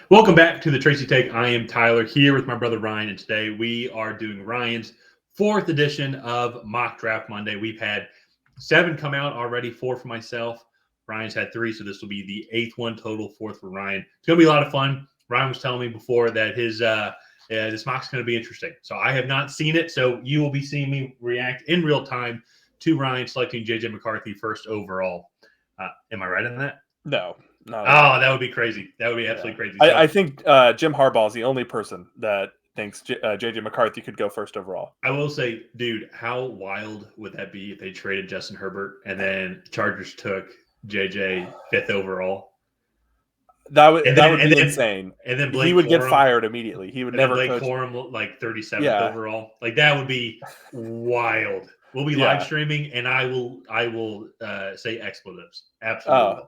Welcome back to the Tracy Take. I am Tyler here with my brother Ryan, and today we are doing Ryan's fourth edition of Mock Draft Monday. We've had 7 come out already, 4 for myself. Ryan's had 3, so this will be the 8th one total, 4th for Ryan. It's going to be a lot of fun. Ryan was telling me before that his this mock's going to be interesting. So I have not seen it, so you will be seeing me react in real time to Ryan selecting J.J. McCarthy first overall. Am I right in that? No, not at all. Oh, that would be crazy. That would be absolutely crazy. I think Jim Harbaugh is the only person that thinks J.J. McCarthy could go first overall. I will say, dude, how wild would that be if they traded Justin Herbert and then Chargers took JJ 5th overall? That would be insane. And then Blake he would Corum, get fired immediately. He would never Blake coach. Corum like 37th overall. Like that would be wild. We'll be live streaming, and I will say expletives. Absolutely.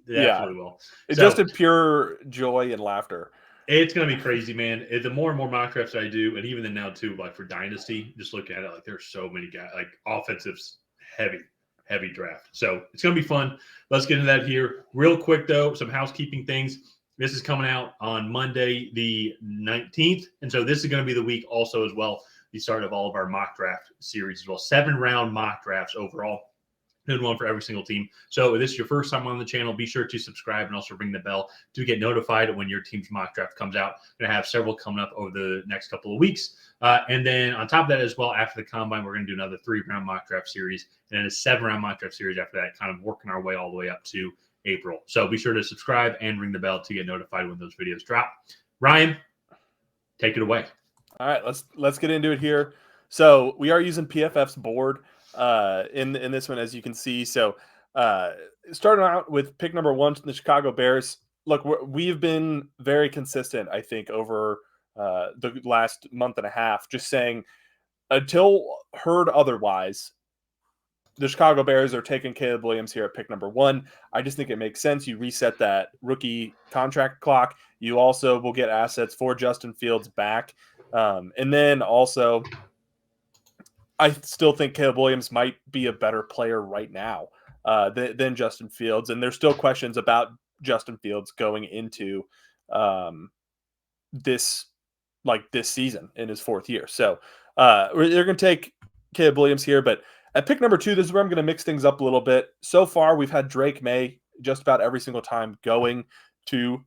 Absolutely will. It's just in pure joy and laughter. It's going to be crazy, man. The more and more mock drafts I do, and even then now too, like for Dynasty, just looking at it, like there's so many guys, like offensives, heavy draft. So it's going to be fun. Let's get into that here. Real quick, though, some housekeeping things. This is coming out on Monday, the 19th. And so this is going to be the week also as well, the start of all of our mock draft series as well. 7-round mock drafts overall. And one for every single team. So if this is your first time on the channel, be sure to subscribe and also ring the bell to get notified when your team's mock draft comes out. We're going to have several coming up over the next couple of weeks. And then on top of that as well, after the combine, we're going to do another 3-round mock draft series and then a 7-round mock draft series after that, kind of working our way all the way up to April. So be sure to subscribe and ring the bell to get notified when those videos drop. Ryan, take it away. All right, let's get into it here. So we are using PFF's board in this one, as you can see. So starting out with pick number 1, the Chicago Bears. Look, we've been very consistent, I think, over the last month and a half, just saying until heard otherwise, the Chicago Bears are taking Caleb Williams here at pick number 1. I just think it makes sense. You reset that rookie contract clock. You also will get assets for Justin Fields back. And then also, I still think Caleb Williams might be a better player right now than Justin Fields. And there's still questions about Justin Fields going into this season in his 4th year. So they're going to take Caleb Williams here. But at pick number 2, this is where I'm going to mix things up a little bit. So far, we've had Drake May just about every single time going to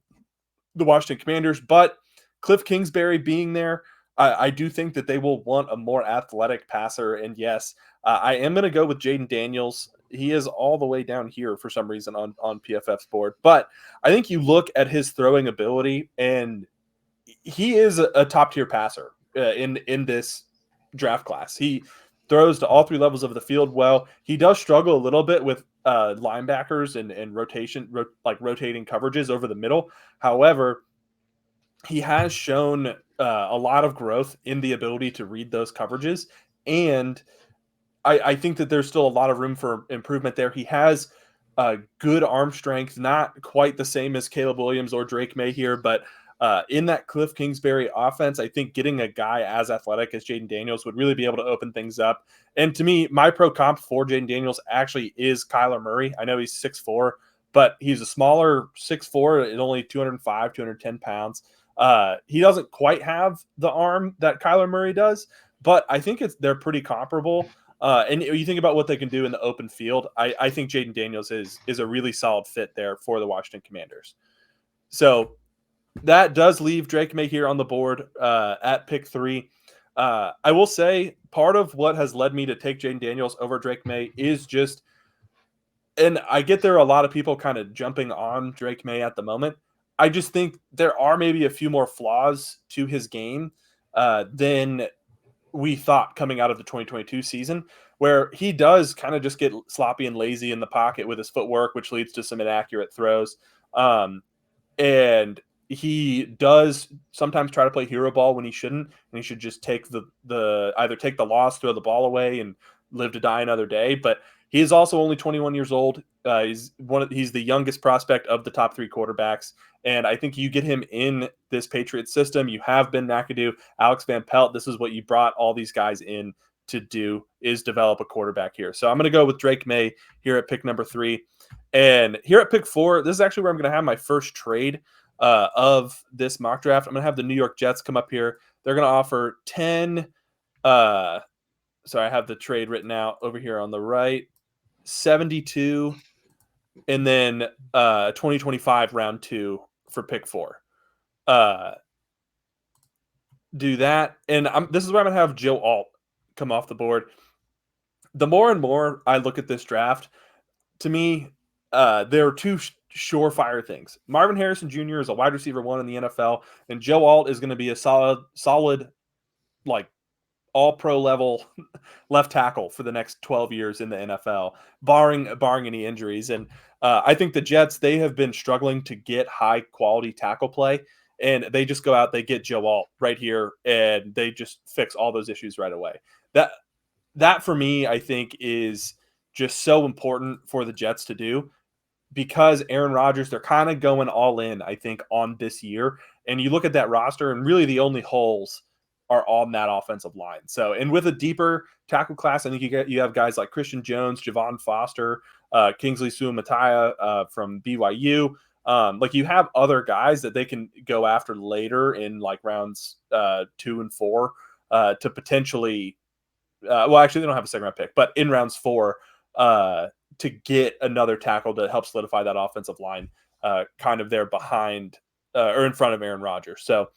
the Washington Commanders. But Cliff Kingsbury being there, I do think that they will want a more athletic passer. And yes, I am going to go with Jaden Daniels. He is all the way down here for some reason on PFF's board. But I think you look at his throwing ability, and he is a top-tier passer in this draft class. He throws to all 3 levels of the field well. He does struggle a little bit with linebackers and rotating coverages over the middle. However, he has shown a lot of growth in the ability to read those coverages. And I think that there's still a lot of room for improvement there. He has good arm strength, not quite the same as Caleb Williams or Drake May here, but in that Cliff Kingsbury offense, I think getting a guy as athletic as Jaden Daniels would really be able to open things up. And to me, my pro comp for Jaden Daniels actually is Kyler Murray. I know he's 6'4", but he's a smaller 6'4", at only 205, 210 pounds. He doesn't quite have the arm that Kyler Murray does, but I think they're pretty comparable. And you think about what they can do in the open field. I think Jaden Daniels is a really solid fit there for the Washington Commanders. So that does leave Drake May here on the board at pick 3. I will say part of what has led me to take Jaden Daniels over Drake May is just, and I get there are a lot of people kind of jumping on Drake May at the moment. I just think there are maybe a few more flaws to his game than we thought coming out of the 2022 season, where he does kind of just get sloppy and lazy in the pocket with his footwork, which leads to some inaccurate throws. And he does sometimes try to play hero ball when he shouldn't, and he should just take either take the loss, throw the ball away, and live to die another day. But he is also only 21 years old. He's the youngest prospect of the top 3 quarterbacks. And I think you get him in this Patriots system. You have Ben McAdoo, Alex Van Pelt. This is what you brought all these guys in to do, is develop a quarterback here. So I'm going to go with Drake May here at pick number 3. And here at pick 4, this is actually where I'm going to have my first trade. of this mock draft. I'm going to have the New York Jets come up here. They're going to offer 10. Sorry, I have the trade written out over here on the right. 72, and then 2025 round 2 for pick 4. Do that, and this is where I'm going to have Joe Alt come off the board. The more and more I look at this draft, to me, there are two surefire things. Marvin Harrison Jr. is a wide receiver 1 in the NFL, and Joe Alt is going to be a solid, like all pro level left tackle for the next 12 years in the NFL, barring any injuries. And I think the Jets, they have been struggling to get high quality tackle play, and they just go out, they get Joe Alt right here, and they just fix all those issues right away. That for me, I think is just so important for the Jets to do, because Aaron Rodgers, they're kind of going all in, I think, on this year. And you look at that roster, and really the only holes are on that offensive line. So, and with a deeper tackle class, I think you have guys like Christian Jones, Javon Foster, Kingsley Suamataia from BYU. Like, you have other guys that they can go after later in like rounds 2 and 4 to potentially. Well, actually, they don't have a second round pick, but in rounds 4 to get another tackle to help solidify that offensive line, kind of there behind or in front of Aaron Rodgers. So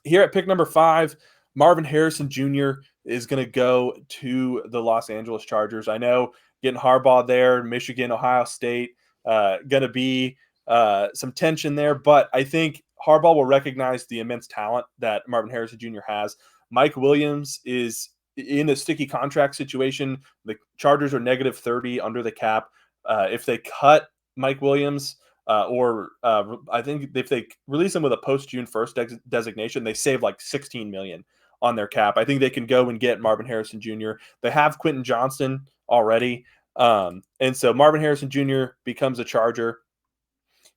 here at pick number 5, Marvin Harrison Jr. is going to go to the Los Angeles Chargers. I know getting Harbaugh there, Michigan, Ohio State, going to be some tension there, but I think Harbaugh will recognize the immense talent that Marvin Harrison Jr. has. Mike Williams is in a sticky contract situation. The Chargers are -30 under the cap. If they cut Mike Williams, I think if they release him with a post-June 1st designation, they save like $16 million on their cap. I think they can go and get Marvin Harrison Jr. They have Quentin Johnston already. And so Marvin Harrison Jr. becomes a Charger.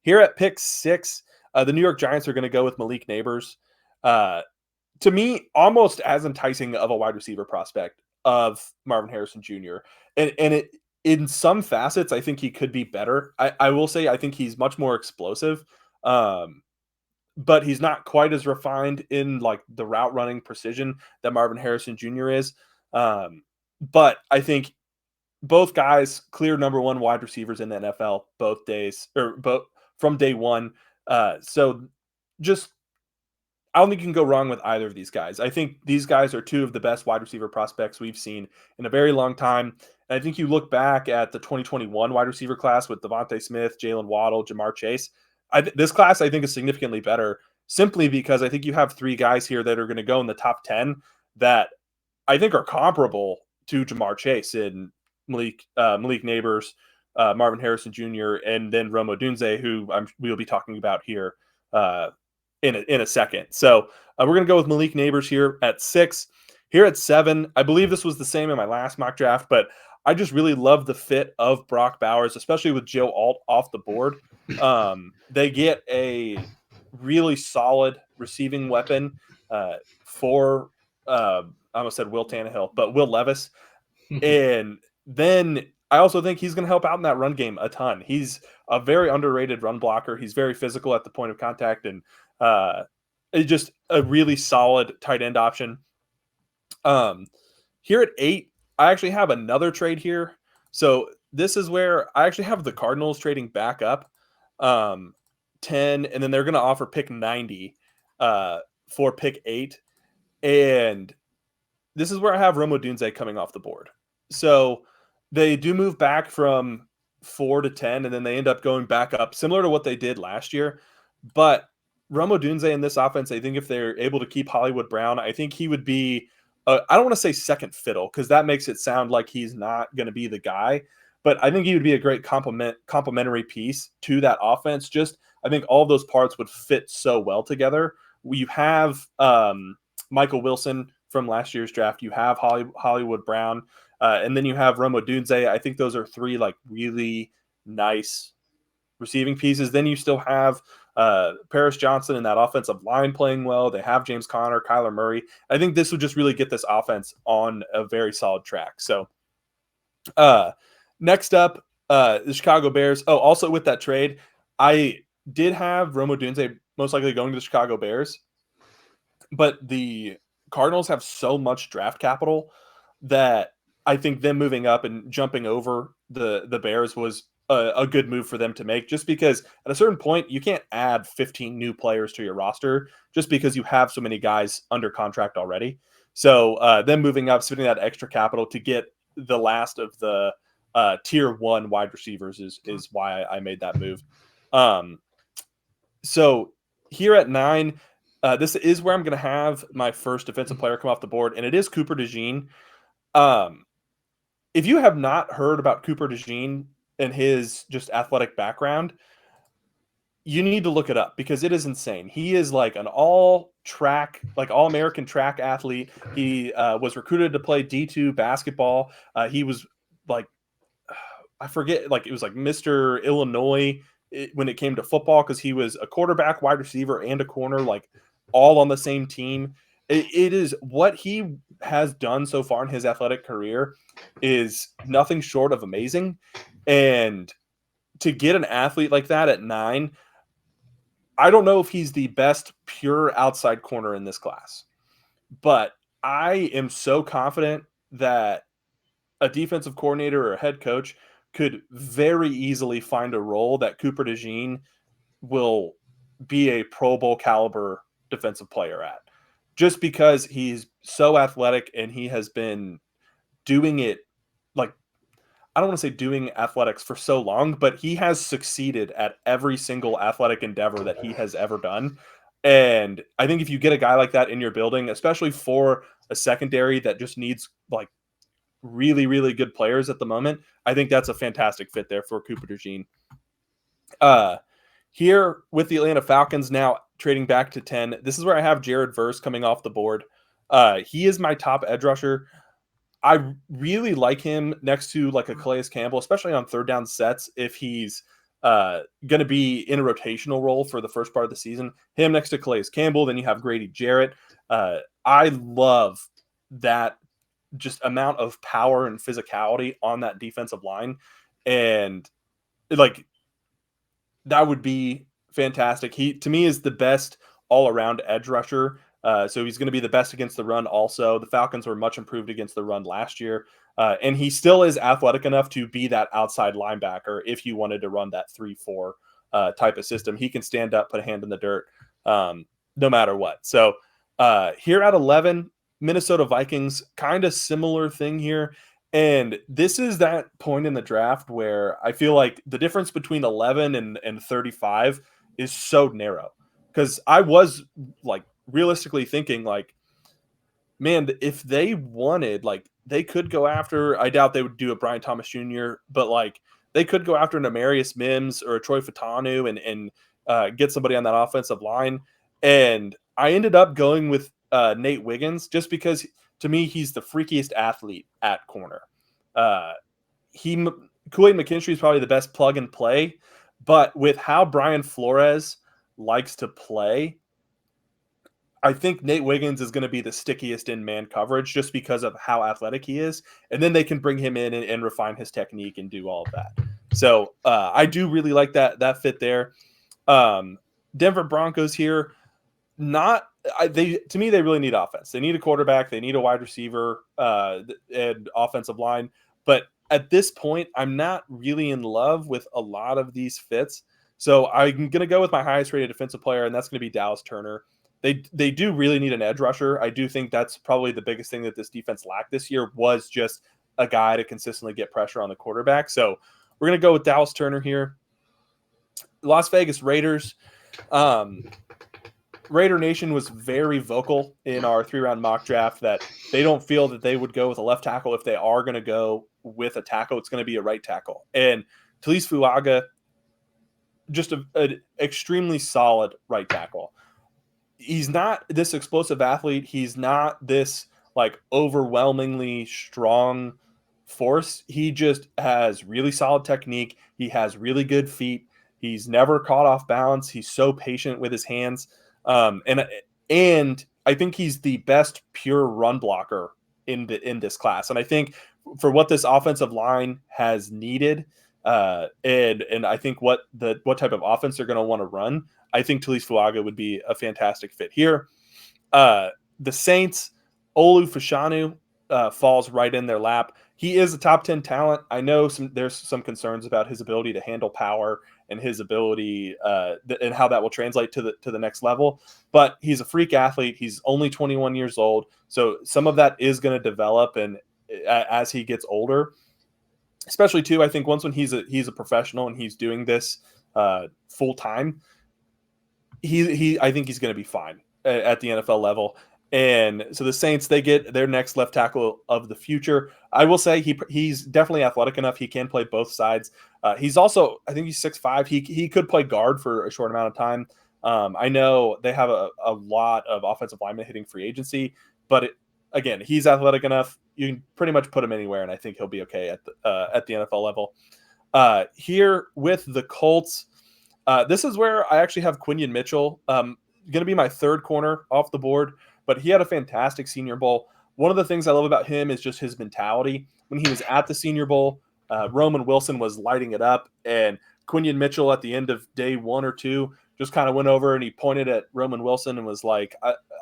Here at pick 6, the New York Giants are going to go with Malik Neighbors. To me, almost as enticing of a wide receiver prospect of Marvin Harrison Jr. And it, in some facets, I think he could be better. I will say I think he's much more explosive, but he's not quite as refined in like the route running precision that Marvin Harrison Jr. is. But I think both guys clear number 1 wide receivers in the NFL both days, or both from day one. So just, I don't think you can go wrong with either of these guys. I think these guys are 2 of the best wide receiver prospects we've seen in a very long time. And I think you look back at the 2021 wide receiver class with Devontae Smith, Jalen Waddle, Jamar Chase. This class, I think, is significantly better, simply because I think you have 3 guys here that are going to go in the top 10 that I think are comparable to Jamar Chase and Malik Neighbors, Marvin Harrison Jr., and then Rome Odunze, who we'll be talking about here in a second. So we're going to go with Malik Neighbors here at 6. Here at 7, I believe this was the same in my last mock draft, but I just really love the fit of Brock Bowers, especially with Joe Alt off the board. They get a really solid receiving weapon for, I almost said Will Tannehill, but Will Levis. And then I also think he's going to help out in that run game a ton. He's a very underrated run blocker. He's very physical at the point of contact, and it's just a really solid tight end option. Here at 8, I actually have another trade here. So this is where I actually have the Cardinals trading back up 10, and then they're going to offer pick 90 for pick 8. And this is where I have Rome Odunze coming off the board. So they do move back from 4 to 10, and then they end up going back up, similar to what they did last year. But Rome Odunze in this offense, I think if they're able to keep Hollywood Brown, I think he would be, I don't want to say second fiddle, because that makes it sound like he's not going to be the guy. But I think he would be a great complementary piece to that offense. Just, I think all of those parts would fit so well together. You have Michael Wilson from last year's draft. You have Hollywood Brown. And then you have Rome Odunze. I think those are 3 like really nice receiving pieces. Then you still have Paris Johnson in that offensive line playing well. They have James Conner, Kyler Murray. I think this would just really get this offense on a very solid track. So next up, the Chicago Bears. Oh, also with that trade, I did have Rome Odunze most likely going to the Chicago Bears, but the Cardinals have so much draft capital that I think them moving up and jumping over the Bears was a good move for them to make, just because at a certain point you can't add 15 new players to your roster just because you have so many guys under contract already. So them moving up, spending that extra capital to get the last of the tier 1 wide receivers is why I made that move. So here at 9, this is where I'm going to have my first defensive player come off the board, and it is Cooper DeJean. If you have not heard about Cooper DeJean and his just athletic background, you need to look it up because it is insane. He is like an all-American track athlete. He was recruited to play D2 basketball. He was like, I forget, like it was like Mr. Illinois when it came to football, because he was a quarterback, wide receiver, and a corner, like all on the same team. It is what he has done so far in his athletic career is nothing short of amazing. And to get an athlete like that at 9, I don't know if he's the best pure outside corner in this class, but I am so confident that a defensive coordinator or a head coach could very easily find a role that Cooper DeJean will be a Pro Bowl caliber defensive player at, just because he's so athletic and he has been doing it, like, I don't want to say doing athletics for so long, but he has succeeded at every single athletic endeavor that he has ever done. And I think if you get a guy like that in your building, especially for a secondary that just needs like really, really good players at the moment, I think that's a fantastic fit there for Cooper DeJean. Here with the Atlanta Falcons now trading back to 10, this is where I have Jared Verse coming off the board. He is my top edge rusher. I really like him next to like a Calais Campbell, especially on third down sets if he's going to be in a rotational role for the first part of the season. Him next to Calais Campbell, then you have Grady Jarrett. I love that just amount of power and physicality on that defensive line. And like, that would be fantastic. He, to me, is the best all-around edge rusher. So he's going to be the best against the run also. The Falcons were much improved against the run last year. And he still is athletic enough to be that outside linebacker if you wanted to run that 3-4 type of system. He can stand up, put a hand in the dirt, no matter what. So here at 11, Minnesota Vikings, kind of similar thing here. And this is that point in the draft where I feel like the difference between 11 and 35 is so narrow. Because I was like realistically thinking like, man, if they wanted, like they could go after, I doubt they would do a Brian Thomas Jr., but like they could go after an Amarius Mims or a Troy Fatanu and get somebody on that offensive line. And I ended up going with Nate Wiggins just because to me, he's the freakiest athlete at corner. Kool-Aid McKinstry is probably the best plug and play, but with how Brian Flores likes to play, I think Nate Wiggins is going to be the stickiest in man coverage just because of how athletic he is. And then they can bring him in and refine his technique and do all of that. So I do really like that fit there. Denver Broncos here, to me, they really need offense. They need a quarterback. They need a wide receiver and offensive line. But at this point, I'm not really in love with a lot of these fits. So I'm going to go with my highest rated defensive player, and that's going to be Dallas Turner. They do really need an edge rusher. I do think that's probably the biggest thing that this defense lacked this year was just a guy to consistently get pressure on the quarterback. So we're going to go with Dallas Turner here. Las Vegas Raiders. Raider Nation was very vocal in our 3-round mock draft that they don't feel that they would go with a left tackle. If they are going to go with a tackle, it's going to be a right tackle. And Talise Fuaga, just an extremely solid right tackle. He's not this explosive athlete. He's not this like overwhelmingly strong force. He just has really solid technique. He has really good feet. He's never caught off balance. He's so patient with his hands. And I think he's the best pure run blocker in this class. And I think for what this offensive line has needed, And I think what type of offense they're going to want to run, I think Talise Fuaga would be a fantastic fit here. The Saints, Olu Fashanu falls right in their lap. He is a top 10 talent. I know there's some concerns about his ability to handle power and his ability and how that will translate to the next level. But he's a freak athlete. He's only 21 years old, so some of that is going to develop, and as he gets older, especially too, I think once when he's a professional and he's doing this full time, I think he's going to be fine at the NFL level. And so the Saints, they get their next left tackle of the future. I will say he's definitely athletic enough. He can play both sides. He's also, I think he's 6'5". He could play guard for a short amount of time. I know they have a lot of offensive linemen hitting free agency, but again, he's athletic enough. You can pretty much put him anywhere, and I think he'll be okay at the NFL level. Here with the Colts, this is where I actually have Quinion Mitchell. Going to be my third corner off the board, but he had a fantastic Senior Bowl. One of the things I love about him is just his mentality. When he was at the Senior Bowl, Roman Wilson was lighting it up, and Quinion Mitchell at the end of day 1 or 2 just kind of went over and he pointed at Roman Wilson and was like,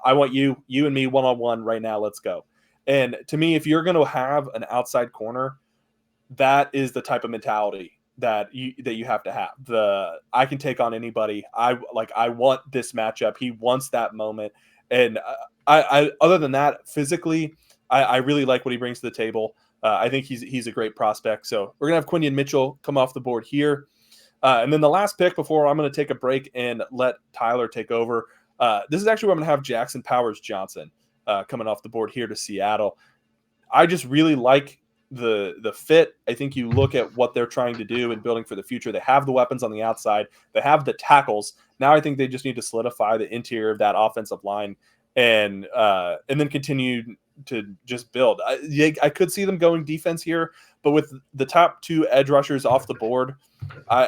I want you and me one-on-one right now. Let's go. And to me, if you're going to have an outside corner, that is the type of mentality that you have to have. I can take on anybody. I want this matchup. He wants that moment. And I other than that, physically, I really like what he brings to the table. I think he's a great prospect. So we're gonna have Quinion Mitchell come off the board here. And then the last pick before I'm going to take a break and let Tyler take over. This is actually where I'm going to have Jackson Powers Johnson coming off the board here to Seattle. I just really like the fit. I think you look at what they're trying to do and building for the future. They have the weapons on the outside. They have the tackles. Now I think they just need to solidify the interior of that offensive line and then continue to just build. I could see them going defense here, but with the top 2 edge rushers off the board, I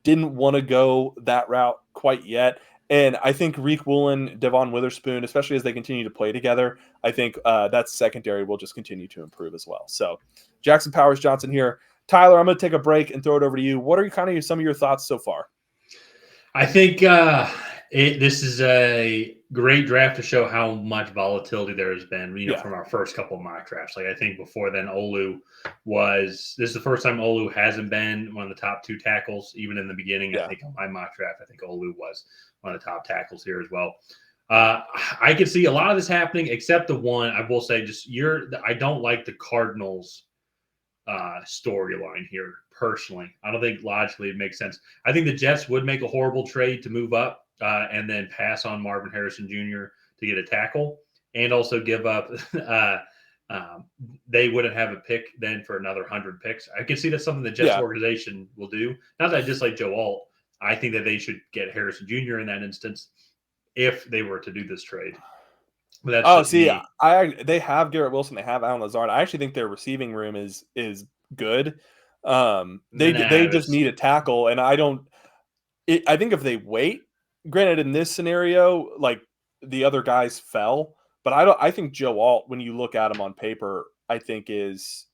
didn't want to go that route quite yet. And I think Reek Woolen, Devon Witherspoon, especially as they continue to play together, I think that secondary will just continue to improve as well. So Jackson Powers Johnson here. Tyler, I'm going to take a break and throw it over to you. What are some of your thoughts so far? I think this is a great draft to show how much volatility there has been, from our first couple of mock drafts. Like I think before then, this is the first time Olu hasn't been one of the top 2 tackles, even in the beginning. I think on my mock draft, I think Olu was one of the top tackles here as well. I can see a lot of this happening, except the one I will say, I don't like the Cardinals storyline here personally. I don't think logically it makes sense. I think the Jets would make a horrible trade to move up and then pass on Marvin Harrison Jr. to get a tackle and also give up. They wouldn't have a pick then for another 100 picks. I can see that's something the Jets organization will do. Not that I dislike Joe Alt. I think that they should get Harrison Jr. in that instance if they were to do this trade. But that's they have Garrett Wilson, they have Alan Lazard. I actually think their receiving room is good. They just need a tackle, and I think if they wait, granted in this scenario, like the other guys fell, but I think Joe Alt, when you look at him on paper, I think is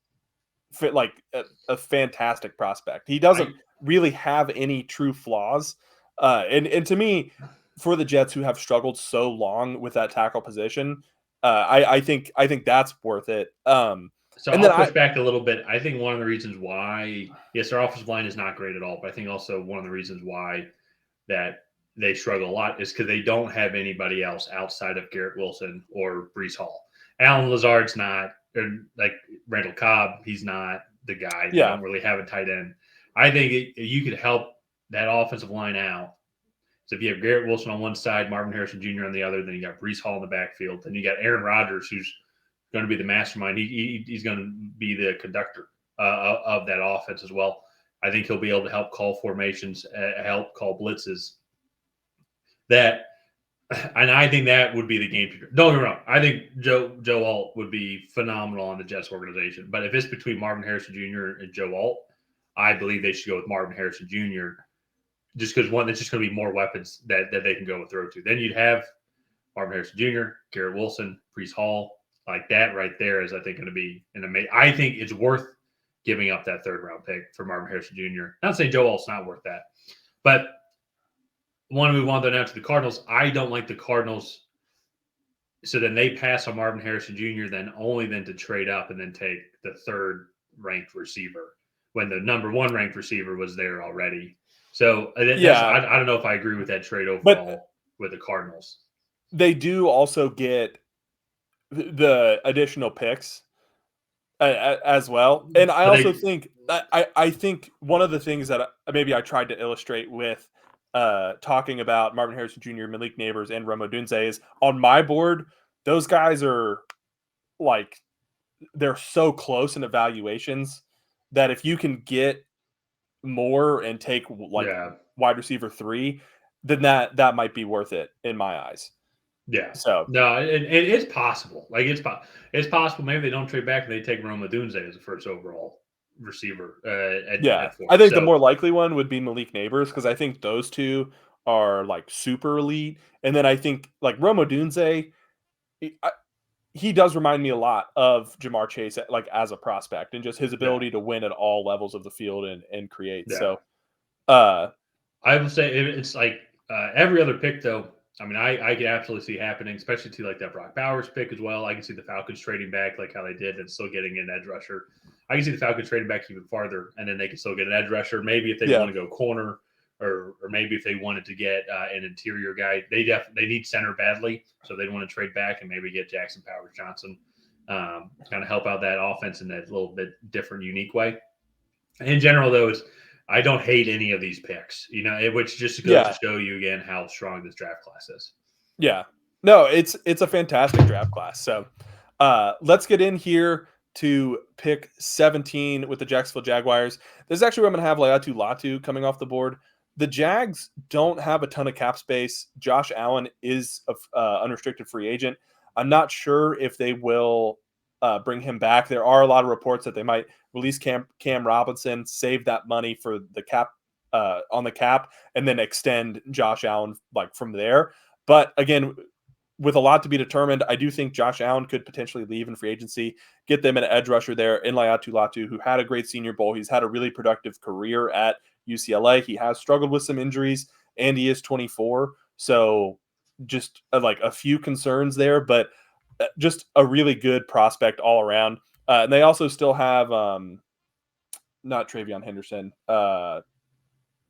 fit like a fantastic prospect. He doesn't really have any true flaws. And to me, for the Jets who have struggled so long with that tackle position, I think that's worth it. So I'll push back a little bit. I think one of the reasons why, yes, our offensive line is not great at all, but I think also one of the reasons why that they struggle a lot is because they don't have anybody else outside of Garrett Wilson or Breece Hall. Alan Lazard's not, like Randall Cobb, he's not the guy. They don't really have a tight end. I think you could help that offensive line out. So if you have Garrett Wilson on one side, Marvin Harrison Jr. on the other, then you got Breece Hall in the backfield. Then you got Aaron Rodgers, who's going to be the mastermind. He's going to be the conductor of that offense as well. I think he'll be able to help call formations, help call blitzes. And I think that would be the game changer. Don't get me wrong. I think Joe Alt would be phenomenal on the Jets organization. But if it's between Marvin Harrison Jr. and Joe Alt, I believe they should go with Marvin Harrison Jr. just because, one, there's just going to be more weapons that they can go and throw to. Then you'd have Marvin Harrison Jr., Garrett Wilson, Breece Hall. Like that right there is, I think, going to be an amazing. I think it's worth giving up that 3rd round pick for Marvin Harrison Jr. Not saying Joe Alt's not worth that, but I want to move on though now to the Cardinals. I don't like the Cardinals. So then they pass on Marvin Harrison Jr. Then to trade up and then take the 3rd ranked receiver when the number 1 ranked receiver was there already. So I don't know if I agree with that trade overall with the Cardinals. They do also get the additional picks as well, and I think one of the things that maybe I tried to illustrate with talking about Marvin Harrison Jr., Malik Neighbors, and Rome Odunze is on my board. Those guys are like they're so close in evaluations that if you can get more and take wide receiver 3, then that might be worth it in my eyes. Yeah. So no, it's possible. Like it's possible. Maybe they don't trade back and they take Rome Odunze as the 1st overall receiver. I think the more likely one would be Malik Neighbors because I think those two are like super elite, and then I think like Rome Odunze, he does remind me a lot of Jamar Chase, like as a prospect, and just his ability to win at all levels of the field and create. Yeah. So, I would say it's like every other pick, though. I mean, I can absolutely see happening, especially to like that Brock Bowers pick as well. I can see the Falcons trading back like how they did and still getting an edge rusher. I can see the Falcons trading back even farther, and then they can still get an edge rusher. Maybe if they want to go corner, or maybe if they wanted to get an interior guy, they need center badly, so they'd want to trade back and maybe get Jackson Powers Johnson, kind of help out that offense in that little bit different, unique way. In general, though, I don't hate any of these picks, which just goes to show you again how strong this draft class is. Yeah, no, it's a fantastic draft class. So let's get in here to pick 17 with the Jacksonville Jaguars. This is actually where I'm going to have Laiatu Latu coming off the board. The Jags don't have a ton of cap space. Josh Allen is an unrestricted free agent. I'm not sure if they will bring him back. There are a lot of reports that they might release Cam Robinson, save that money for the cap on the cap, and then extend Josh Allen like from there. But again, with a lot to be determined, I do think Josh Allen could potentially leave in free agency, get them an edge rusher there in Laiatu Latu, who had a great Senior Bowl. He's had a really productive career at UCLA. He has struggled with some injuries, and he is 24. So just like a few concerns there, but just a really good prospect all around. And they also still have not Travion Henderson,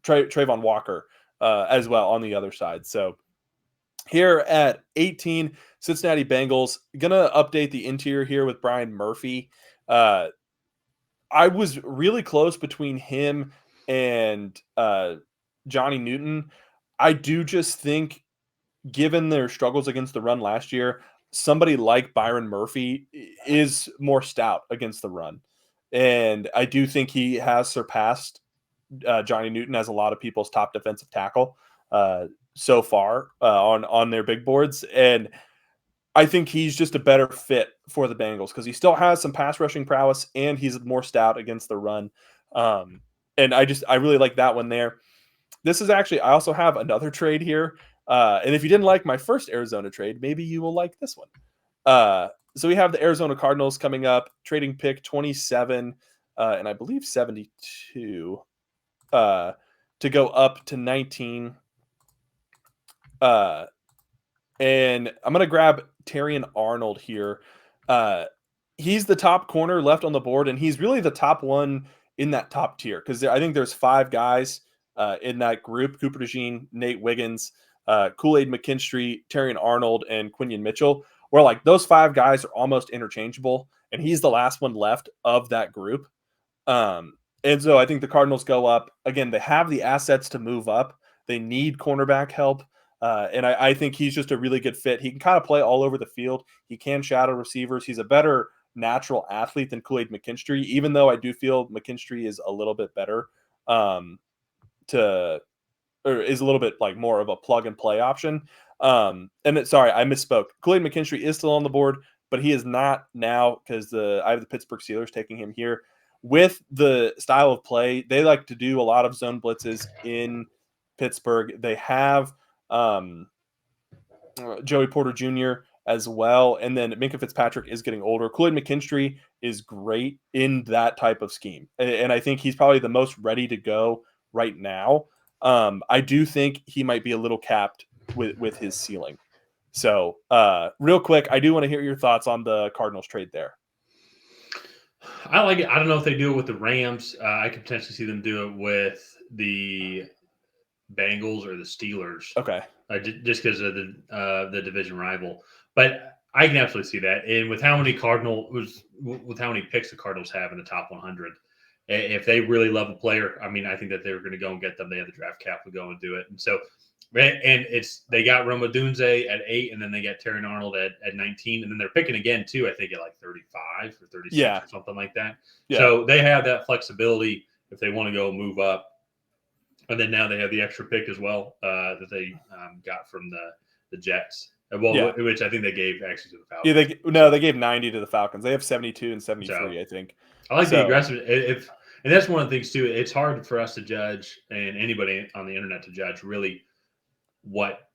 Trayvon Walker as well on the other side. So here at 18, Cincinnati Bengals, gonna update the interior here with Brian Murphy. I was really close between him and Johnny Newton. I do just think, given their struggles against the run last year, somebody like Byron Murphy is more stout against the run. And I do think he has surpassed Johnny Newton as a lot of people's top defensive tackle so far on their big boards. And I think he's just a better fit for the Bengals because he still has some pass rushing prowess and he's more stout against the run. And I really like that one there. This is actually, I also have another trade here. And if you didn't like my first Arizona trade, maybe you will like this one. So we have the Arizona Cardinals coming up, trading pick 27 and I believe 72 to go up to 19. And I'm going to grab Terrion Arnold here. He's the top corner left on the board, and he's really the top one in that top tier because I think there's 5 guys in that group: Cooper DeJean, Nate Wiggins, Kool-Aid McKinstry, Terrion Arnold, and Quinion Mitchell, where like those 5 guys are almost interchangeable, and he's the last one left of that group. And so I think the Cardinals go up. Again, they have the assets to move up. They need cornerback help. And I think he's just a really good fit. He can kind of play all over the field. He can shadow receivers. He's a better natural athlete than Kool-Aid McKinstry, even though I do feel McKinstry is a little bit better is a little bit like more of a plug and play option. Sorry, I misspoke. Kool-Aid McKinstry is still on the board, but he is not now because I have the Pittsburgh Steelers taking him here. With the style of play, they like to do a lot of zone blitzes in Pittsburgh. They have Joey Porter Jr. as well. And then Minkah Fitzpatrick is getting older. Kool-Aid McKinstry is great in that type of scheme. And I think he's probably the most ready to go right now. I do think he might be a little capped with his ceiling. So real quick, I do want to hear your thoughts on the Cardinals trade there. I like it. I don't know if they do it with the Rams. I could potentially see them do it with the Bengals or the Steelers. Okay. Just because of the division rival. But I can absolutely see that. And with how many picks the Cardinals have in the top 100, if they really love a player, I mean, I think that they're going to go and get them. They have the draft capital to go and do it. And so, and they got Roma Dunze at 8, and then they got Terry Arnold at 19, and then they're picking again too. I think at like 35 or 36 or something like that. Yeah. So they have that flexibility if they want to go move up. And then now they have the extra pick as well that they got from the Jets. Which I think they gave actually to the Falcons. Yeah, they gave 90 to the Falcons. They have 72 and 73, I think. I like the aggressive. And that's one of the things too. It's hard for us to judge, and anybody on the internet to judge really what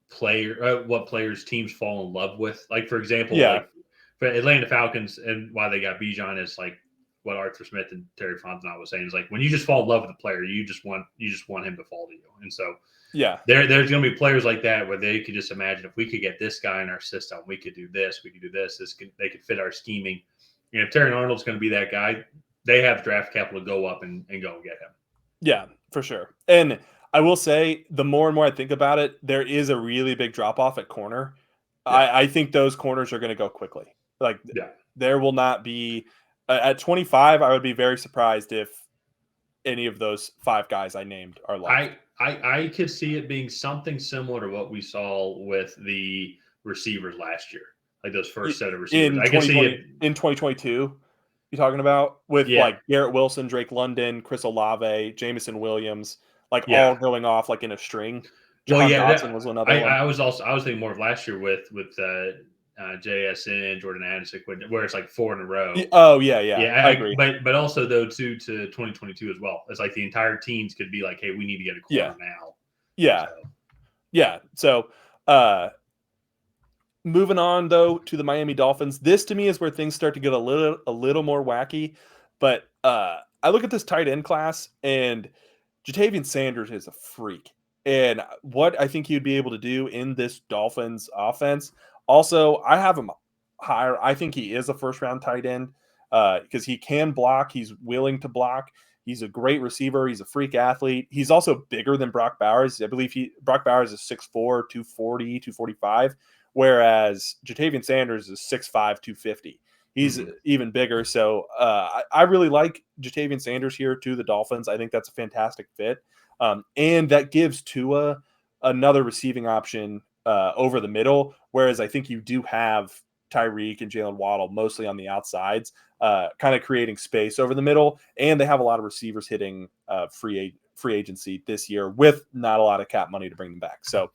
players teams fall in love with. Like for example, like for Atlanta Falcons, and why they got Bijan is like what Arthur Smith and Terry Fontenot was saying is like when you just fall in love with a player, you just want him to fall to you. And so there's going to be players like that where they could just imagine if we could get this guy in our system, we could do this, they could fit our scheming. And if Terry Arnold's going to be that guy, they have draft capital to go up and go and get him. Yeah, for sure. And I will say the more and more I think about it, there is a really big drop off at corner. Yeah. I think those corners are going to go quickly. There will not be at 25. I would be very surprised if any of those 5 guys I named are left. I could see it being something similar to what we saw with the receivers last year, like those first set of receivers. I can see it in 2022. You talking about with like Garrett Wilson, Drake London, Chris Olave, Jameson Williams, all going off like in a string. Dotson was another one. I was thinking more of last year with JSN, Jordan Addison, where it's like 4 in a row. Oh yeah, I agree. But also though to 2022 as well. It's like the entire teams could be like, hey, we need to get a corner now. Yeah. So moving on though to the Miami Dolphins. This to me is where things start to get a little more wacky. But I look at this tight end class, and Jatavian Sanders is a freak. And what I think he'd be able to do in this Dolphins offense. Also, I have him higher. I think he is a first-round tight end because he can block. He's willing to block. He's a great receiver. He's a freak athlete. He's also bigger than Brock Bowers. I believe Brock Bowers is 6'4", 240, 245, whereas Jatavian Sanders is 6'5", 250. He's even bigger. So I really like Jatavian Sanders here to the Dolphins. I think that's a fantastic fit. And that gives Tua another receiving option over the middle, whereas I think you do have Tyreek and Jalen Waddle mostly on the outsides, kind of creating space over the middle. And they have a lot of receivers hitting free agency this year with not a lot of cap money to bring them back. So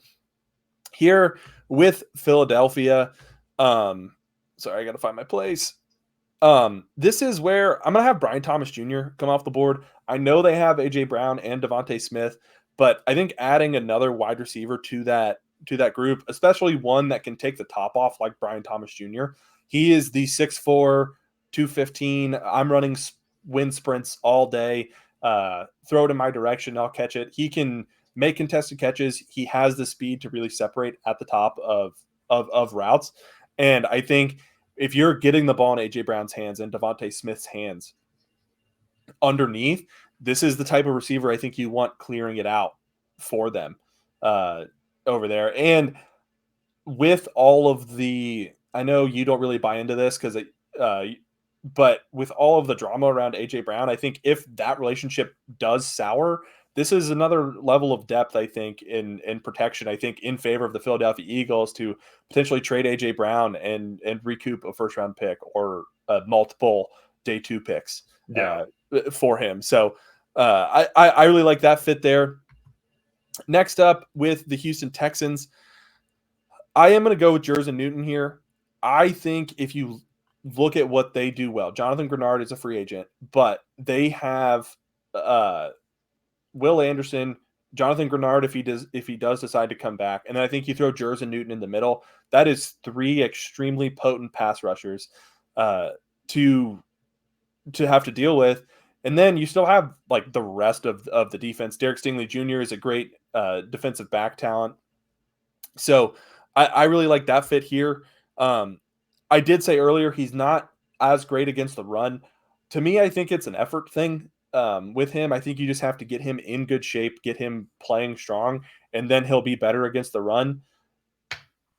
here with Philadelphia, sorry, I got to find my place. This is where I'm going to have Brian Thomas Jr. come off the board. I know they have AJ Brown and Devontae Smith, but I think adding another wide receiver to that group, especially one that can take the top off like Brian Thomas Jr. He is the 6'4", 215. I'm running wind sprints all day. Throw it in my direction, I'll catch it. He can make contested catches. He has the speed to really separate at the top of routes. And I think if you're getting the ball in AJ Brown's hands and Devontae Smith's hands underneath, this is the type of receiver I think you want clearing it out for them over there. And with all of the, I know you don't really buy into this but with all of the drama around AJ Brown, I think if that relationship does sour, this is another level of depth, I think, in protection, I think, in favor of the Philadelphia Eagles to potentially trade AJ Brown and recoup a first-round pick or multiple day 2 picks for him. So I really like that fit there. Next up with the Houston Texans, I am going to go with Jerson Newton here. I think if you look at what they do well, Jonathan Grenard is a free agent, but they have Will Anderson, Jonathan Grenard if he does decide to come back, and then I think you throw Jerson Newton in the middle. That is 3 extremely potent pass rushers to have to deal with. And then you still have like the rest of the defense. Derek Stingley Jr. is a great defensive back talent. So I really like that fit here. I did say earlier he's not as great against the run. To me, I think it's an effort thing with him. I think you just have to get him in good shape, get him playing strong, and then he'll be better against the run.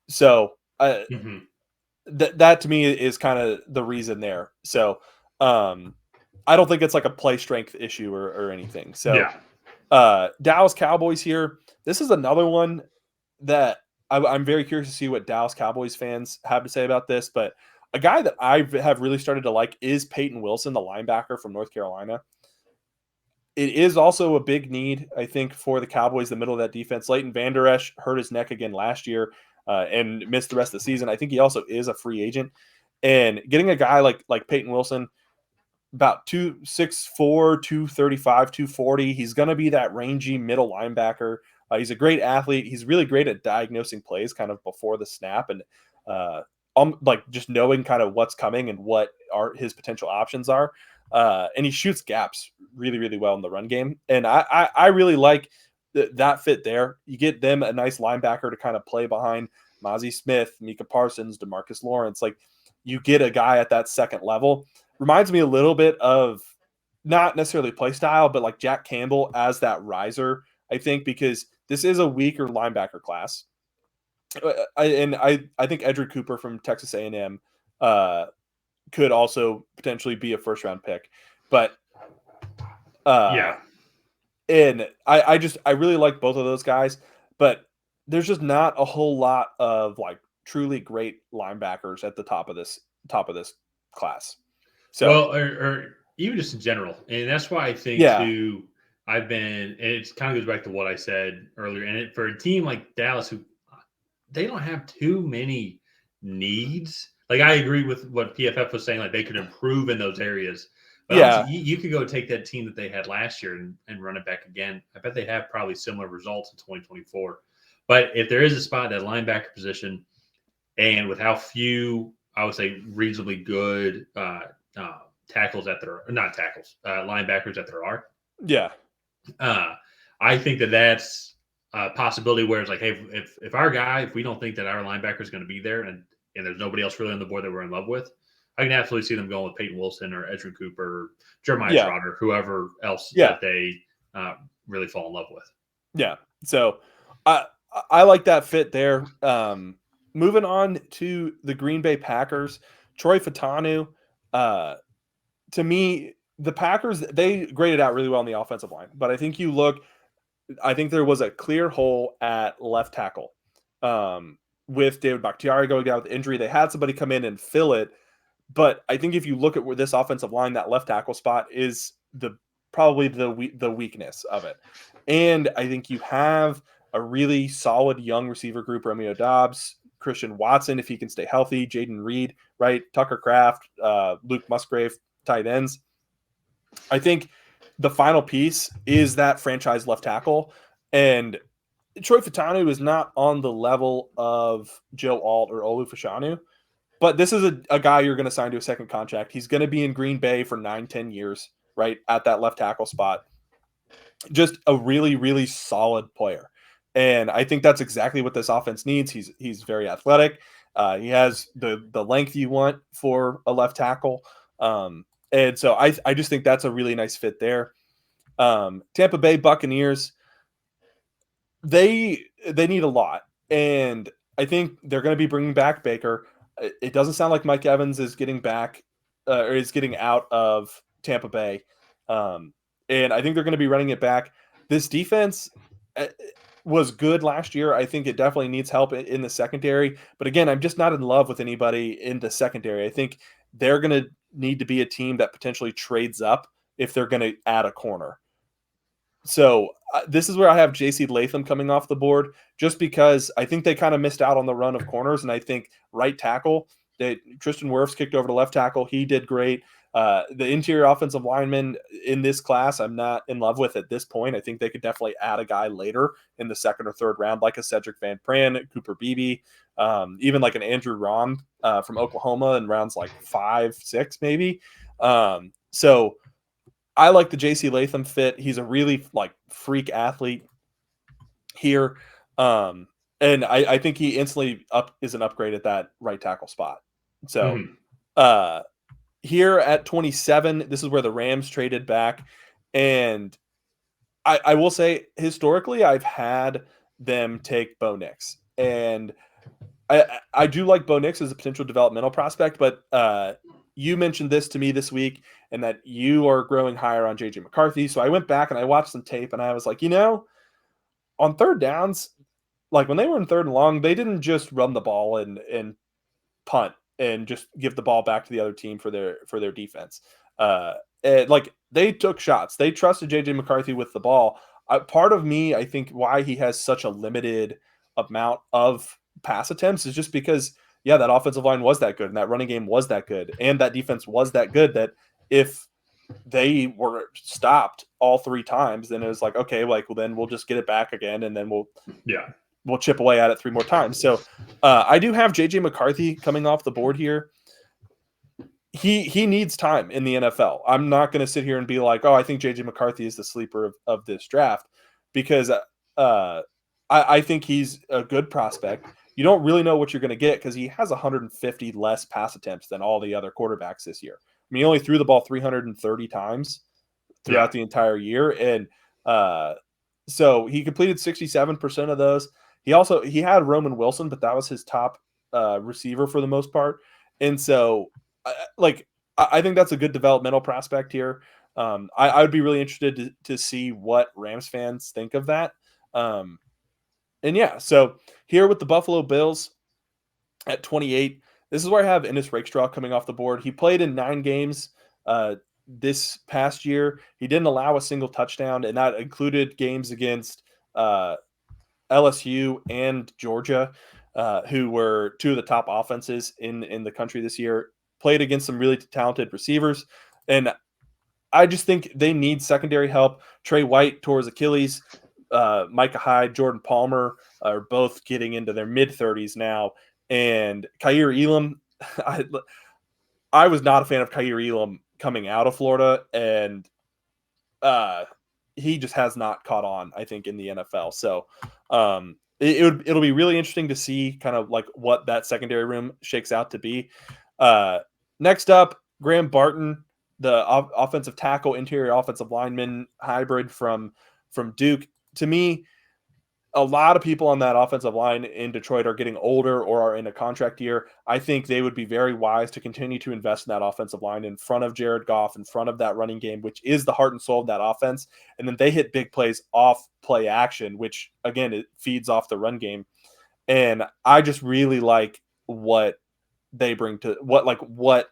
So that to me is kind of the reason there. So I don't think it's like a play strength issue or anything. So Dallas Cowboys here. This is another one that I'm very curious to see what Dallas Cowboys fans have to say about this. But a guy that I have really started to like is Peyton Wilson, the linebacker from North Carolina. It is also a big need, I think, for the Cowboys, the middle of that defense. Leighton Vander Esch hurt his neck again last year and missed the rest of the season. I think he also is a free agent. And getting a guy like Peyton Wilson, about 264, 235, 240, he's going to be that rangy middle linebacker. He's a great athlete. He's really great at diagnosing plays kind of before the snap and like just knowing kind of what's coming and what his potential options are. And he shoots gaps really, really well in the run game. And I really like that fit there. You get them a nice linebacker to kind of play behind Mozzie Smith, Micah Parsons, DeMarcus Lawrence. Like you get a guy at that second level. Reminds me a little bit of not necessarily play style, but like Jack Campbell as that riser, I think, because this is a weaker linebacker class. I think Edric Cooper from Texas A&M could also potentially be a first round pick, but and I really like both of those guys, but there's just not a whole lot of like truly great linebackers at the top of this class. So or even just in general, and that's why I think too. And it kind of goes back to what I said earlier. And for a team like Dallas, who they don't have too many needs. Like I agree with what PFF was saying, like they could improve in those areas. But honestly, you could go take that team that they had last year and run it back again. I bet they have probably similar results in 2024. But if there is a spot at linebacker position, and with how few, I would say, reasonably good tackles that there are, not tackles, linebackers that there are. Yeah. I think that's a possibility where it's like, hey, if our guy, if we don't think that our linebacker is going to be there and there's nobody else really on the board that we're in love with, I can absolutely see them going with Peyton Wilson or Edric Cooper or Jeremiah Trotter, whoever else that they really fall in love with. Yeah. So I like that fit there. Moving on to the Green Bay Packers, Troy Fautanu. To me, the Packers, they graded out really well on the offensive line. But I think there was a clear hole at left tackle. With David Bakhtiari going down with injury, they had somebody come in and fill it. But I think if you look at where this offensive line, that left tackle spot is probably the weakness of it. And I think you have a really solid young receiver group: Romeo Doubs, Christian Watson, if he can stay healthy, Jaden Reed, right, Tucker Kraft, Luke Musgrave, tight ends. I think the final piece is that franchise left tackle, and Troy Fautanu is not on the level of Joe Alt or Olu Fashanu, but this is a guy you're going to sign to a second contract. He's going to be in Green Bay for 9-10 years, right, at that left tackle spot. Just a really, really solid player. And I think that's exactly what this offense needs. He's very athletic. He has the length you want for a left tackle. And so I just think that's a really nice fit there. Tampa Bay Buccaneers, they need a lot. And I think they're going to be bringing back Baker. It doesn't sound like Mike Evans is getting back or is getting out of Tampa Bay. And I think they're going to be running it back. This defense was good last year. I think it definitely needs help in the secondary. But again, I'm just not in love with anybody in the secondary. I think they're going to need to be a team that potentially trades up if they're going to add a corner. So this is where I have J.C. Latham coming off the board, just because I think they kind of missed out on the run of corners. And I think right tackle, Tristan Wirfs kicked over to left tackle. He did great. The interior offensive linemen in this class, I'm not in love with at this point. I think they could definitely add a guy later in the second or third round, like a Cedric Van Pran, Cooper Beebe, even like an Andrew Rom from Oklahoma in rounds like 5, 6, maybe. So I like the JC Latham fit. He's a really like freak athlete here. And I think he instantly is an upgrade at that right tackle spot. So here at 27, this is where the Rams traded back. And I will say historically, I've had them take Bo Nix. And I do like Bo Nix as a potential developmental prospect, but you mentioned this to me this week and that you are growing higher on JJ McCarthy. So I went back and I watched some tape and I was like, on third downs, like when they were in third and long, they didn't just run the ball and punt and just give the ball back to the other team for their defense. Like they took shots. They trusted JJ McCarthy with the ball. Part of me, I think, why he has such a limited amount of pass attempts is just because, that offensive line was that good and that running game was that good and that defense was that good that if they were stopped all 3 times, then it was like, okay, like, well, then we'll just get it back again and then we'll chip away at it 3 more times. So I do have JJ McCarthy coming off the board here. He needs time in the NFL. I'm not going to sit here and be like, oh, I think JJ McCarthy is the sleeper of this draft, because I think he's a good prospect. You don't really know what you're going to get because he has 150 less pass attempts than all the other quarterbacks this year. I mean, he only threw the ball 330 times throughout the entire year. And so he completed 67% of those. He had Roman Wilson, but that was his top receiver for the most part. And so I think that's a good developmental prospect here. I would be really interested to see what Rams fans think of that. So here with the Buffalo Bills at 28, this is where I have Ennis Rakestraw coming off the board. He played in 9 games this past year. He didn't allow a single touchdown, and that included games against LSU and Georgia, who were 2 of the top offenses in the country this year. Played against some really talented receivers, and I just think they need secondary help. Trey White tore his Achilles. Micah Hyde, Jordan Palmer are both getting into their mid-30s now. And Kaiir Elam, I was not a fan of Kaiir Elam coming out of Florida, and he just has not caught on, I think, in the NFL. So it'll be really interesting to see kind of like what that secondary room shakes out to be. Next up, Graham Barton, the offensive tackle, interior offensive lineman hybrid from Duke. To me, a lot of people on that offensive line in Detroit are getting older or are in a contract year. I think they would be very wise to continue to invest in that offensive line in front of Jared Goff, in front of that running game, which is the heart and soul of that offense. And then they hit big plays off play action, which again, it feeds off the run game. And I just really like what they bring to what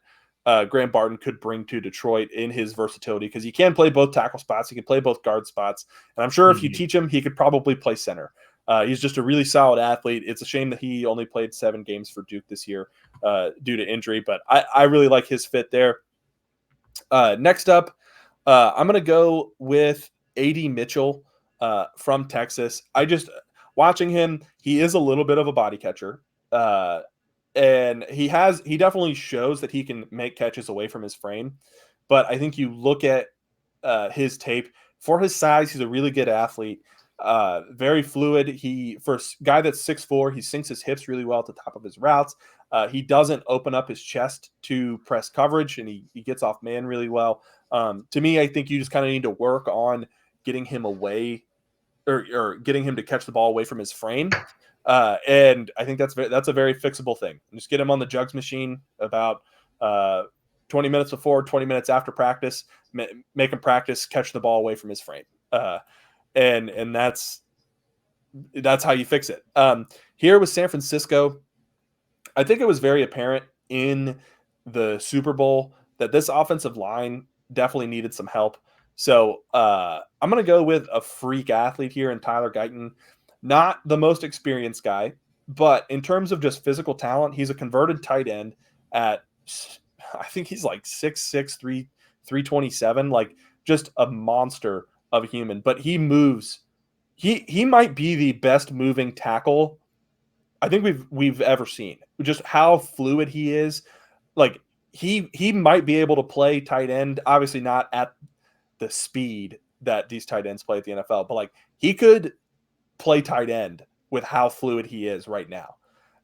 Graham Barton could bring to Detroit in his versatility, because he can play both tackle spots. He can play both guard spots. And I'm sure if you teach him, he could probably play center. He's just a really solid athlete. It's a shame that he only played 7 games for Duke this year due to injury, but I really like his fit there. Next up, I'm going to go with A.D. Mitchell from Texas. Watching him, he is a little bit of a body catcher. And he definitely shows that he can make catches away from his frame. But I think you look at his tape, for his size, he's a really good athlete, very fluid. For a guy that's 6'4", he sinks his hips really well at the top of his routes. He doesn't open up his chest to press coverage, and he gets off man really well. To me, I think you just kind of need to work on getting him away or getting him to catch the ball away from his frame. And I think that's a very fixable thing. Just get him on the jugs machine about 20 minutes before, 20 minutes after practice, make him practice, catch the ball away from his frame. And that's how you fix it. Here with San Francisco, I think it was very apparent in the Super Bowl that this offensive line definitely needed some help. So I'm going to go with a freak athlete here in Tyler Guyton. Not the most experienced guy, but in terms of just physical talent, he's a converted tight end at I think he's like 6'6", 327, like just a monster of a human. But he moves. He might be the best moving tackle I think we've ever seen. Just how fluid he is. Like he might be able to play tight end, obviously not at the speed that these tight ends play at the NFL, but like he could play tight end with how fluid he is right now.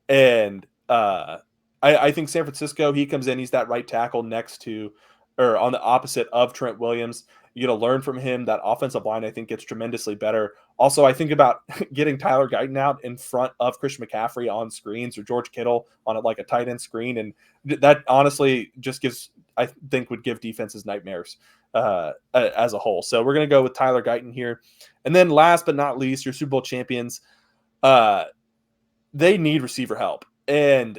And I think San Francisco, he comes in, he's that right tackle next to or on the opposite of Trent Williams. You got to learn from him. That offensive line, I think, gets tremendously better. Also, I think about getting Tyler Guyton out in front of Christian McCaffrey on screens or George Kittle on like a tight end screen. And that honestly just I think would give defenses nightmares as a whole. So we're going to go with Tyler Guyton here. And then last but not least, your Super Bowl champions, they need receiver help. And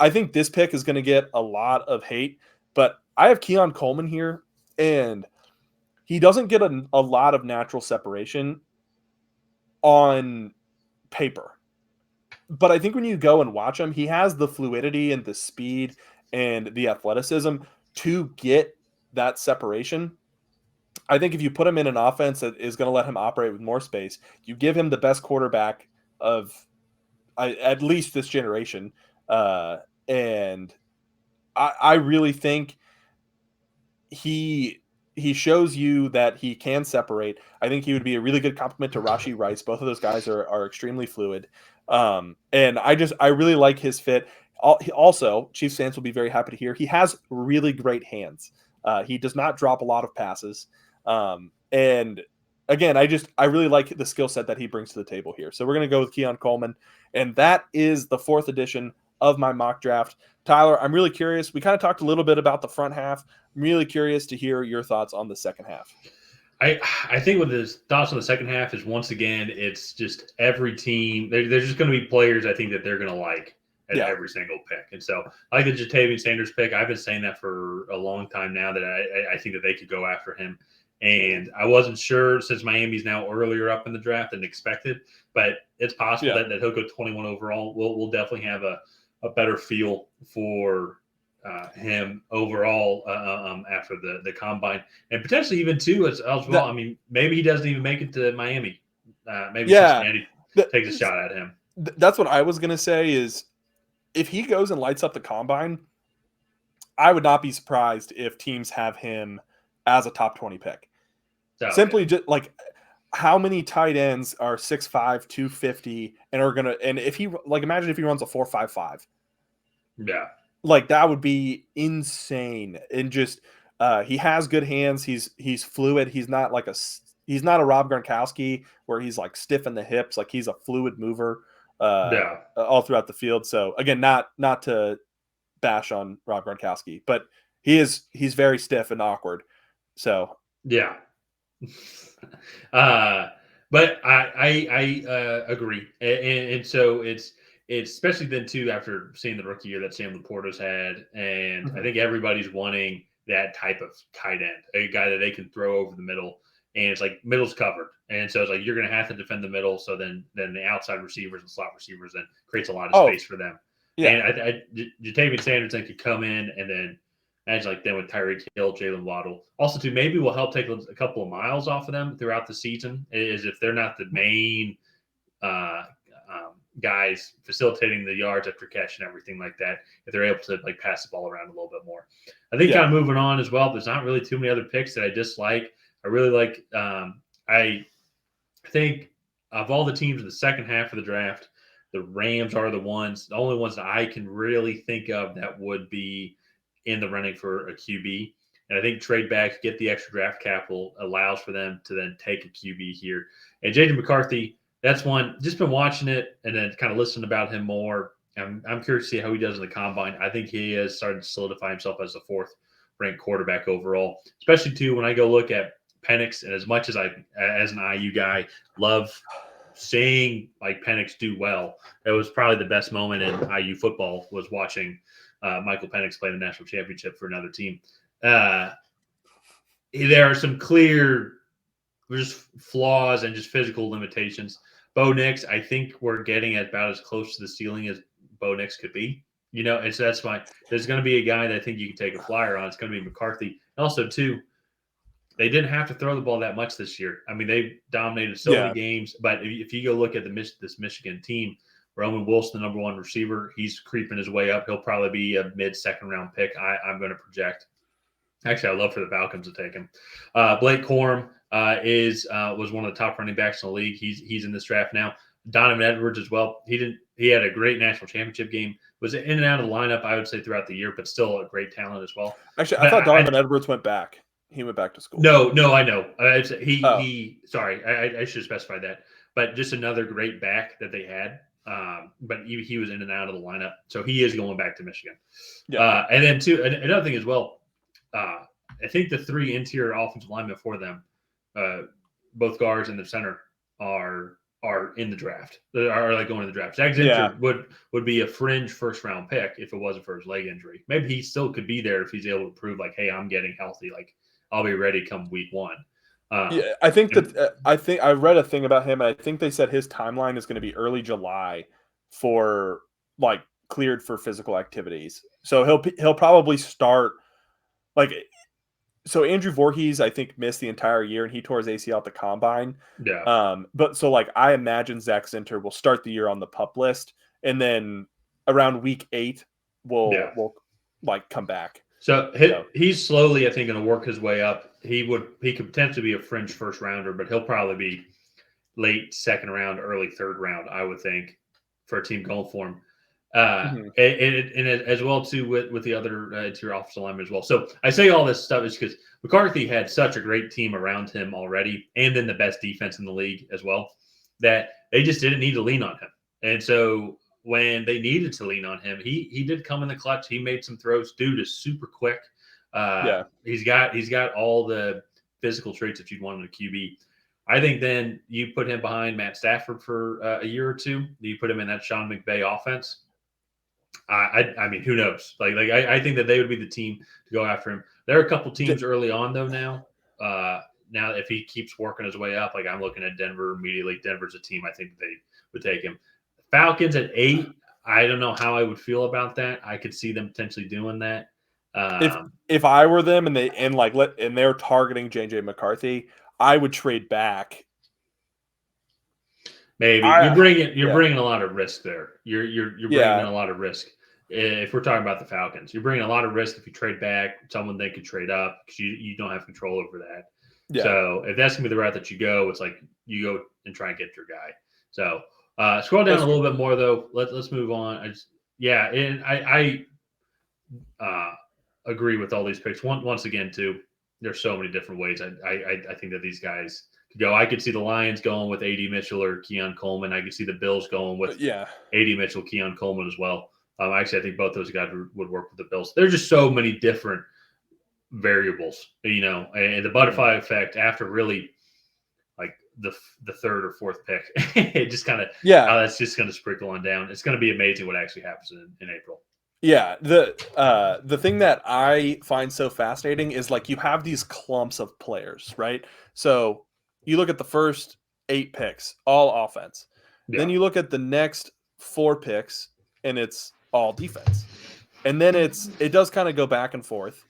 I think this pick is going to get a lot of hate, but I have Keon Coleman here, and he doesn't get a lot of natural separation on paper. But I think when you go and watch him, he has the fluidity and the speed and the athleticism to get that separation. I think if you put him in an offense that is going to let him operate with more space, you give him the best quarterback of at least this generation. And I really think he shows you that he can separate. I think he would be a really good complement to Rashee Rice. Both of those guys are extremely fluid. And I really like his fit. Also, Chiefs fans will be very happy to hear he has really great hands. He does not drop a lot of passes. And again, I really like the skill set that he brings to the table here. So we're going to go with Keon Coleman. And that is the 4th edition of my mock draft. Tyler, I'm really curious. We kind of talked a little bit about the front half. I'm really curious to hear your thoughts on the second half. I think with his thoughts on the second half is once again, it's just every team. There's just going to be players I think that they're going to like at every single pick. And so I like the Jatavian Sanders pick. I've been saying that for a long time now that I think that they could go after him. And I wasn't sure since Miami's now earlier up in the draft than expected, but it's possible that he'll go 21 overall. We'll definitely have a better feel for him overall after the combine, and potentially even too as well. I mean, maybe he doesn't even make it to Miami. Maybe Cincinnati takes a shot at him. That's what I was going to say is if he goes and lights up the combine, I would not be surprised if teams have him as a top 20 pick. Just like how many tight ends are 6'5", 250 and are going to, and if he, like, imagine if he runs a 4.55. Yeah. Like that would be insane. And just, he has good hands. He's fluid. He's not a Rob Gronkowski where he's like stiff in the hips. Like he's a fluid mover, all throughout the field. So again, not to bash on Rob Gronkowski, but he's very stiff and awkward. So yeah. But I agree, and so it's especially then too after seeing the rookie year that Sam Laporta's had, and I think everybody's wanting that type of tight end, a guy that they can throw over the middle, and it's like middle's covered, and so it's like you're going to have to defend the middle, so then the outside receivers and slot receivers then creates a lot of space for them. Yeah. And Jatavian Sanders then could come in and then. Imagine like then with Tyreek Hill, Jalen Waddle. Also, too, maybe will help take a couple of miles off of them throughout the season. Is if they're not the main guys facilitating the yards after catch and everything like that. If they're able to like pass the ball around a little bit more, I think kind of moving on as well. There's not really too many other picks that I dislike. I really like. I think of all the teams in the second half of the draft, the Rams are the only ones that I can really think of that would be in the running for a QB. And I think trade back, get the extra draft capital allows for them to then take a QB here. And J.J. McCarthy, that's one, just been watching it and then kind of listening about him more. I'm curious to see how he does in the combine. I think he has started to solidify himself as the 4th ranked quarterback overall, especially too when I go look at Penix. And as much as as an IU guy, love seeing like Penix do well, it was probably the best moment in IU football was watching Michael Penix play the national championship for another team. There are some clear just flaws and just physical limitations. Bo Nix, I think we're getting about as close to the ceiling as Bo Nix could be. There's going to be a guy that I think you can take a flyer on. It's going to be McCarthy. Also, too, they didn't have to throw the ball that much this year. I mean, they dominated so many games. But if you go look at this Michigan team, Roman Wilson, the number one receiver, he's creeping his way up. He'll probably be a mid-second round pick. I'm going to project. Actually, I'd love for the Falcons to take him. Blake Corum was one of the top running backs in the league. He's in this draft now. Donovan Edwards as well. He had a great national championship game. Was in and out of the lineup, I would say, throughout the year, but still a great talent as well. Actually, I thought Donovan Edwards went back. He went back to school. No, I know. Sorry, I should have specified that. But just another great back that they had. But he was in and out of the lineup, so he is going back to Michigan. Yeah. And then too, another thing as well. I think the three interior offensive linemen for them, both guards and the center, are in the draft. Are like going to the draft. Zach Zinter would be a fringe first round pick if it wasn't for his leg injury. Maybe he still could be there if he's able to prove like, hey, I'm getting healthy. Like I'll be ready come week one. I think I read a thing about him, and I think they said his timeline is going to be early July for like cleared for physical activities. So he'll probably start like. So Andrew Voorhees, I think, missed the entire year, and he tore his ACL at the combine. Yeah. But so like I imagine Zach Zinter will start the year on the PUP list, and then around week 8 will like come back. So he's slowly, I think, going to work his way up. He could potentially be a fringe first rounder, but he'll probably be late second round, early third round, I would think, for a team going for him. And as well too with the other interior offensive linemen as well. So I say all this stuff is because McCarthy had such a great team around him already, and then the best defense in the league as well, that they just didn't need to lean on him. And so when they needed to lean on him, he did come in the clutch. He made some throws. Dude is super quick. He's got all the physical traits that you'd want in a QB. I think then you put him behind Matt Stafford for a year or two. You put him in that Sean McVay offense. I mean, who knows? I think that they would be the team to go after him. There are a couple teams early on though now. Now if he keeps working his way up, like I'm looking at Denver immediately. Denver's a team I think they would take him. Falcons at 8. I don't know how I would feel about that. I could see them potentially doing that. If I were them and they're targeting JJ McCarthy, I would trade back. Maybe you're bringing a lot of risk there. You're bringing in a lot of risk. If we're talking about the Falcons, you're bringing a lot of risk if you trade back. Someone they could trade up because you don't have control over that. Yeah. So if that's gonna be the route that you go, it's like you go and try and get your guy. So scroll down a little bit more though. Let's move on. I agree with all these picks. Once again, too, there's so many different ways. I think that these guys could go. I could see the Lions going with A.D. Mitchell or Keon Coleman. I could see the Bills going with A.D. Mitchell, Keon Coleman as well. Actually, I think both those guys would work with the Bills. There's just so many different variables, and the butterfly effect after really like the third or fourth pick, it just kind of that's just going to sprinkle on down. It's going to be amazing what actually happens in April. Yeah, the thing that I find so fascinating is like you have these clumps of players, right? So you look at the first 8 picks, all offense. Yeah. Then you look at the next 4 picks, and it's all defense. And then it does kind of go back and forth.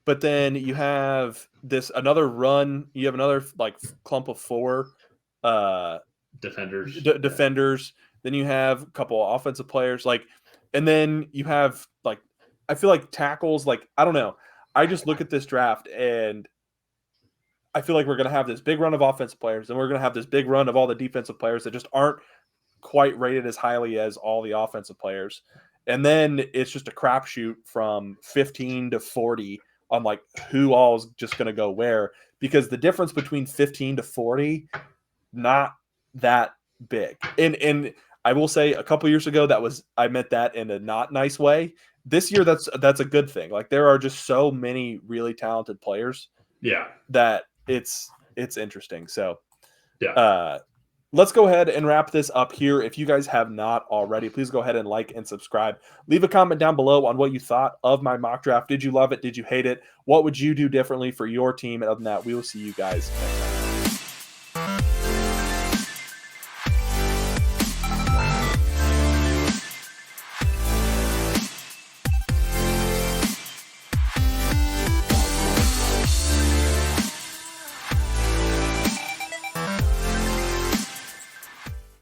But then you have another run. You have another like clump of 4 defenders. Defenders. Then you have a couple of offensive players, and then you have I feel like tackles. I don't know. I just look at this draft and I feel like we're going to have this big run of offensive players, and we're going to have this big run of all the defensive players that just aren't quite rated as highly as all the offensive players. And then it's just a crapshoot from 15 to 40 on who all is just going to go where, because the difference between 15 to 40, not that big. And I will say a couple years ago I meant that in a not nice way. This year, that's a good thing. There are just so many really talented players. Yeah, that it's interesting. So, let's go ahead and wrap this up here. If you guys have not already, please go ahead and like and subscribe. Leave a comment down below on what you thought of my mock draft. Did you love it? Did you hate it? What would you do differently for your team? And other than that, we will see you guys next time.